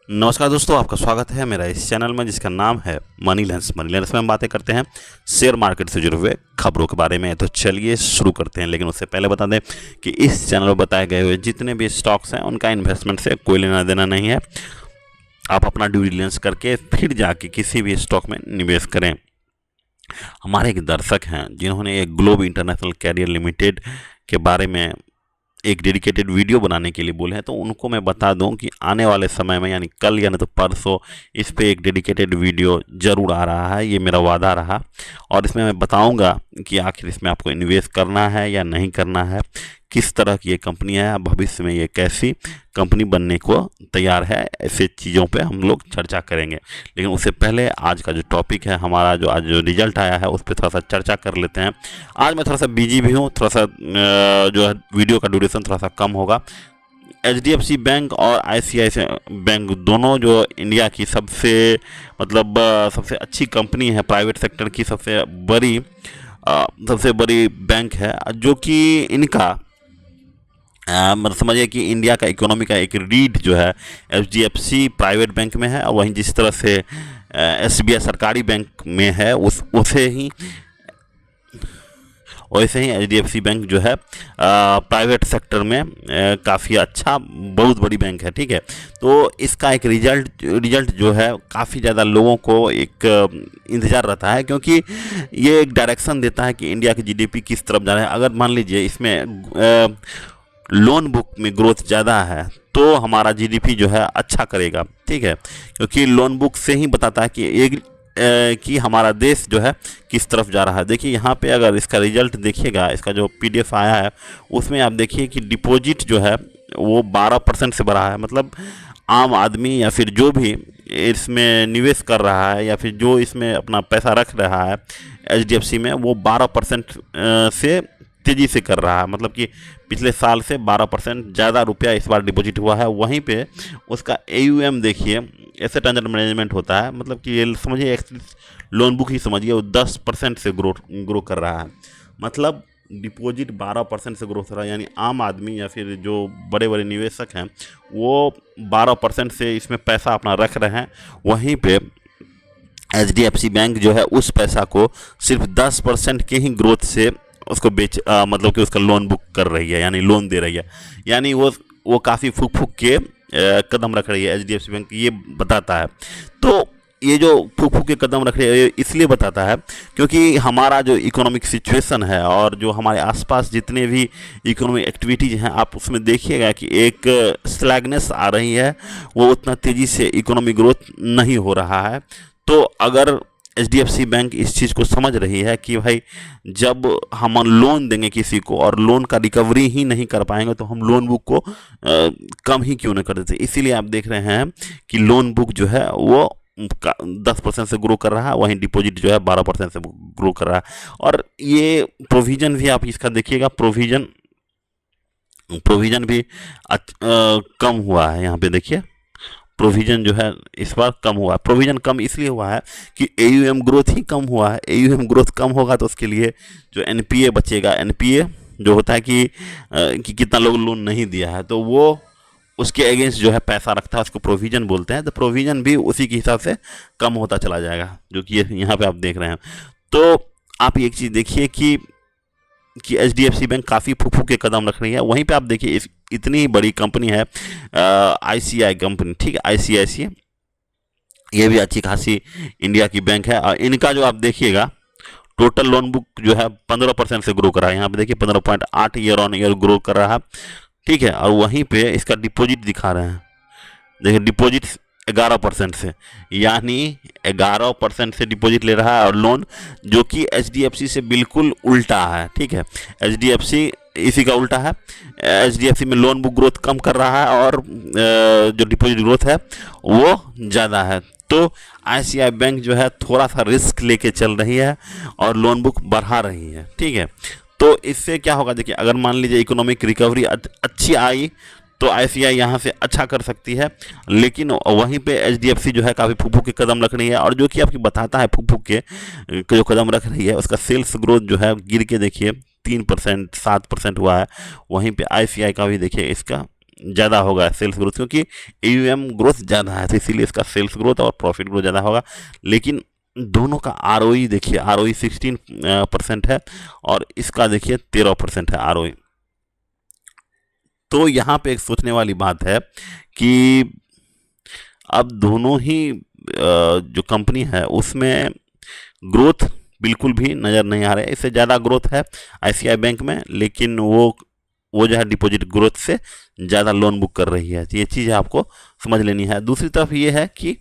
नमस्कार दोस्तों, आपका स्वागत है मेरा इस चैनल में जिसका नाम है मनी लेंस। मनी लेंस में हम बातें करते हैं शेयर मार्केट से जुड़े हुए खबरों के बारे में। तो चलिए शुरू करते हैं, लेकिन उससे पहले बता दें कि इस चैनल में बताए गए हुए जितने भी स्टॉक्स हैं उनका इन्वेस्टमेंट से कोई लेना देना नहीं है। आप अपना ड्यू डिलिजेंस करके फिर जाके किसी भी स्टॉक में निवेश करें। हमारे एक दर्शक हैं जिन्होंने एक ग्लोब इंटरनेशनल कैरियर लिमिटेड के बारे में एक डेडिकेटेड वीडियो बनाने के लिए बोले हैं, तो उनको मैं बता दूं कि आने वाले समय में यानी कल या नहीं तो परसों इस पे एक डेडिकेटेड वीडियो ज़रूर आ रहा है। ये मेरा वादा रहा और इसमें मैं बताऊंगा कि आखिर इसमें आपको इन्वेस्ट करना है या नहीं करना है, किस तरह की ये कंपनी है, भविष्य में ये कैसी कंपनी बनने को तैयार है। ऐसे चीज़ों पे हम लोग चर्चा करेंगे। लेकिन उससे पहले आज का जो टॉपिक है हमारा, जो आज जो रिजल्ट आया है उस पर थोड़ा सा चर्चा कर लेते हैं। आज मैं थोड़ा सा बिजी भी हूँ, थोड़ा सा जो है वीडियो का ड्यूरेशन थोड़ा सा कम होगा। एचडीएफसी बैंक और आईसीआईसीआई बैंक दोनों जो इंडिया की सबसे अच्छी कंपनी है, प्राइवेट सेक्टर की सबसे बड़ी बैंक है, जो कि इनका मतलब समझिए कि इंडिया का इकोनॉमी का एक रीढ़ जो है एचडीएफसी प्राइवेट बैंक में है, और वहीं जिस तरह से एसबीआई सरकारी बैंक में है वैसे ही एचडीएफसी बैंक जो है प्राइवेट सेक्टर में काफ़ी अच्छा बहुत बड़ी बैंक है। ठीक है, तो इसका एक रिजल्ट जो है काफ़ी ज़्यादा लोगों को एक इंतज़ार रहता है, क्योंकि ये एक डायरेक्शन देता है कि इंडिया की जीडीपी किस तरफ जा रहा है। अगर मान लीजिए इसमें लोन बुक में ग्रोथ ज़्यादा है तो हमारा जीडीपी जो है अच्छा करेगा। ठीक है, क्योंकि लोन बुक से ही बताता है कि हमारा देश जो है किस तरफ जा रहा है। देखिए यहाँ पे अगर इसका रिजल्ट देखिएगा, इसका जो पीडीएफ आया है उसमें आप देखिए कि डिपॉजिट जो है वो 12% से बढ़ा है। मतलब आम आदमी या फिर जो भी इसमें निवेश कर रहा है या फिर जो इसमें अपना पैसा रख रहा है एचडीएफसी में, वो 12% से तेज़ी से कर रहा है। मतलब कि पिछले साल से 12% ज़्यादा रुपया इस बार डिपॉजिट हुआ है। वहीं पे उसका एयूएम देखिए, एसेट अंडर मैनेजमेंट होता है, मतलब कि ये समझिए लोन बुक ही समझिए, वो 10% से ग्रो कर रहा है। मतलब डिपॉजिट 12% से ग्रो कर रहा है, यानी आम आदमी या फिर जो बड़े बड़े निवेशक हैं वो 12% से इसमें पैसा अपना रख रहे हैं। वहीं पे एचडीएफसी बैंक जो है उस पैसा को सिर्फ 10% के ही ग्रोथ से उसको मतलब कि उसका लोन बुक कर रही है, यानी लोन दे रही है। यानी वो काफ़ी फूक के कदम रख रही है एचडीएफसी बैंक, ये बताता है। तो ये जो फूक के कदम रख रही है इसलिए बताता है क्योंकि हमारा जो इकोनॉमिक सिचुएशन है और जो हमारे आसपास जितने भी इकोनॉमिक एक्टिविटीज़ हैं, आप उसमें देखिएगा कि एक स्लैगनेस आ रही है, वो उतना तेज़ी से इकोनॉमी ग्रोथ नहीं हो रहा है। तो अगर एचडीएफसी बैंक इस चीज़ को समझ रही है कि भाई जब हम लोन देंगे किसी को और लोन का रिकवरी ही नहीं कर पाएंगे तो हम लोन बुक को कम ही क्यों न कर देते। इसीलिए आप देख रहे हैं कि लोन बुक जो है वो 10% से ग्रो कर रहा है, वहीं डिपॉजिट जो है 12% से ग्रो कर रहा है। और ये प्रोविज़न भी आप इसका देखिएगा, प्रोविज़न भी कम हुआ है। यहाँ पे देखिए प्रोविज़न जो है इस बार कम हुआ है। प्रोविज़न कम इसलिए हुआ है कि एयूएम ग्रोथ ही कम हुआ है। एयूएम ग्रोथ कम होगा तो उसके लिए जो एनपीए बचेगा, एनपीए जो होता है कि कितना लोग लोन नहीं दिया है तो वो उसके अगेंस्ट जो है पैसा रखता है, उसको प्रोविज़न बोलते हैं। तो प्रोविज़न भी उसी के हिसाब से कम होता चला जाएगा, जो कि यहाँ पे आप देख रहे हैं। तो आप एक चीज़ देखिए कि एचडीएफसी बैंक काफ़ी फूक के कदम रख रही है। वहीं पे आप देखिए इतनी बड़ी कंपनी है आईसीआई कंपनी, ठीक है, आईसीआईसीआई, ये भी अच्छी खासी इंडिया की बैंक है। और इनका जो आप देखिएगा टोटल लोन बुक जो है 15% से ग्रो कर रहा है। यहाँ पे देखिए 15.8 ईयर ऑन ईयर ग्रो कर रहा है। ठीक है, और वहीं पे इसका डिपॉजिट दिखा रहे हैं, देखिए डिपॉजिट 11% से, यानी 11% से डिपॉजिट ले रहा है और लोन, जो कि एचडीएफसी से बिल्कुल उल्टा है। ठीक है, एचडीएफसी इसी का उल्टा है। एचडीएफसी में लोन बुक ग्रोथ कम कर रहा है और जो डिपॉजिट ग्रोथ है वो ज़्यादा है। तो आईसीआई बैंक जो है थोड़ा सा रिस्क लेके चल रही है और लोन बुक बढ़ा रही है। ठीक है, तो इससे क्या होगा, देखिए अगर मान लीजिए इकोनॉमिक रिकवरी अच्छी आई तो आईसीआई यहाँ से अच्छा कर सकती है, लेकिन वहीं पे एचडीएफसी जो है काफ़ी फूक के कदम रख रही है। और जो कि आपकी बताता है फूक के जो कदम रख रही है, उसका सेल्स ग्रोथ जो है गिर के देखिए 3%, 7% हुआ है। वहीं पे आईसीआई का भी देखिए इसका ज़्यादा होगा सेल्स ग्रोथ, क्योंकि AUM ग्रोथ ज़्यादा है, तो इसीलिए इसका सेल्स ग्रोथ और प्रॉफिट ग्रोथ ज़्यादा होगा। लेकिन दोनों का ROE देखिए, ROE 16% है और इसका देखिए 13% है ROE। तो यहाँ पे एक सोचने वाली बात है कि अब दोनों ही जो कंपनी है उसमें ग्रोथ बिल्कुल भी नज़र नहीं आ रहा है। इससे ज़्यादा ग्रोथ है ICICI बैंक में, लेकिन वो जो है डिपॉजिट ग्रोथ से ज़्यादा लोन बुक कर रही है। ये चीज़ आपको समझ लेनी है। दूसरी तरफ ये है कि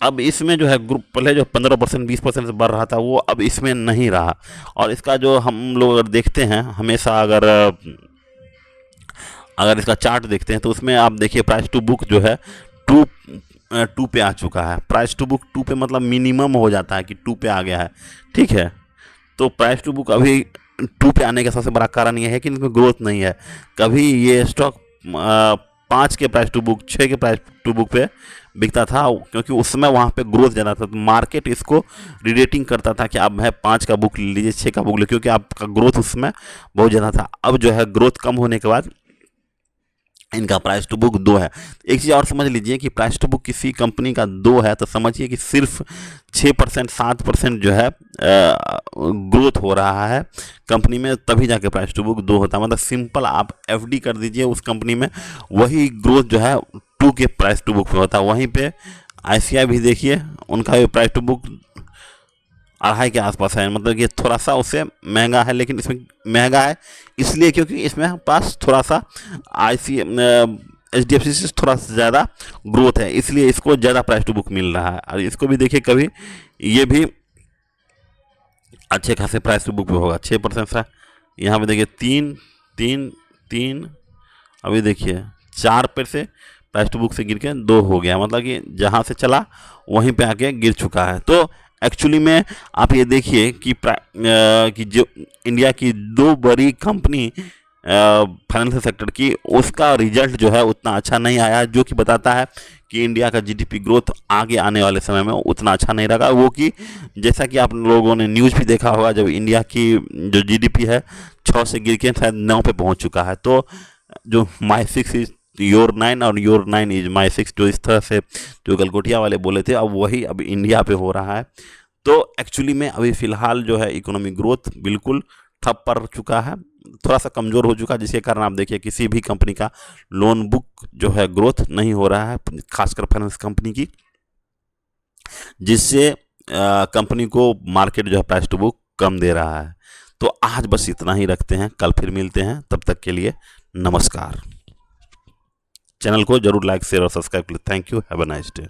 अब इसमें जो है ग्रुप पहले जो 15% 20% से बढ़ रहा था, वो अब इसमें नहीं रहा। और इसका जो हम लोग अगर देखते हैं हमेशा, अगर इसका चार्ट देखते हैं तो उसमें आप देखिए प्राइस टू बुक जो है टू टू पे आ चुका है। प्राइस टू बुक 2 पे मतलब मिनिमम हो जाता है कि 2 पे आ गया है, ठीक है। तो प्राइस टू बुक अभी 2 पे आने का सबसे बड़ा कारण ये है कि इसमें ग्रोथ नहीं है। कभी ये स्टॉक 5 के प्राइस टू बुक, 6 के प्राइस टू बुक पे बिकता था, क्योंकि उस समय वहाँ पे ग्रोथ ज़्यादा था। तो मार्केट इसको रिलेटिंग करता था कि आप है 5 का बुक ले लीजिए, 6 का बुक ले, क्योंकि आपका ग्रोथ उस समय बहुत ज़्यादा था। अब जो है ग्रोथ कम होने के बाद इनका प्राइस टू बुक 2 है। एक चीज़ और समझ लीजिए कि प्राइस टू बुक किसी कंपनी का 2 है तो समझिए कि सिर्फ 6% 7% जो है ग्रोथ हो रहा है कंपनी में, तभी जाके प्राइस टू बुक 2 होता है। मतलब सिंपल आप FD कर दीजिए उस कंपनी में, वही ग्रोथ जो है 2 के प्राइस टू बुक पे होता है। वहीं पे ICICI भी देखिए, उनका भी प्राइस टू बुक 2.5 के आसपास है। मतलब ये थोड़ा सा उससे महंगा है, लेकिन इसमें महंगा है इसलिए क्योंकि इसमें पास थोड़ा सा HDFC से थोड़ा सा ज़्यादा ग्रोथ है, इसलिए इसको ज़्यादा प्राइस टू बुक मिल रहा है। और इसको भी देखिए, कभी ये भी अच्छे खासे प्राइस टू बुक पे होगा, 6% सा। यहाँ पे देखिए 3 3 3, अभी देखिए 4 पे से प्राइस टू बुक से गिर के 2 हो गया। मतलब कि जहाँ से चला वहीं पे आके गिर चुका है। तो एक्चुअली में आप ये देखिए कि जो इंडिया की 2 बड़ी कंपनी फाइनेंशियल सेक्टर की, उसका रिजल्ट जो है उतना अच्छा नहीं आया, जो कि बताता है कि इंडिया का GDP ग्रोथ आगे आने वाले समय में उतना अच्छा नहीं रहेगा। वो कि जैसा कि आप लोगों ने न्यूज़ भी देखा होगा, जब इंडिया की जो GDP है 6 से गिर के शायद 9 पे पहुंच चुका है। तो जो माई 6 इज योर 9 और योर 9 इज माई 6, जो इस तरह से जो गलगोटिया वाले बोले थे, अब वही अब इंडिया पे हो रहा है। तो एक्चुअली में अभी फ़िलहाल जो है इकोनॉमिक ग्रोथ बिल्कुल ठप पड़ चुका है, थोड़ा सा कमज़ोर हो चुका है, जिसके कारण आप देखिए किसी भी कंपनी का लोन बुक जो है ग्रोथ नहीं हो रहा है, खासकर फाइनेंस कंपनी की, जिससे कंपनी को मार्केट जो है प्राइस टू बुक कम दे रहा है। तो आज बस इतना ही रखते हैं, कल फिर मिलते हैं, तब तक के लिए नमस्कार। चैनल को जरूर लाइक शेयर और सब्सक्राइब करें। Thank you, have a nice day.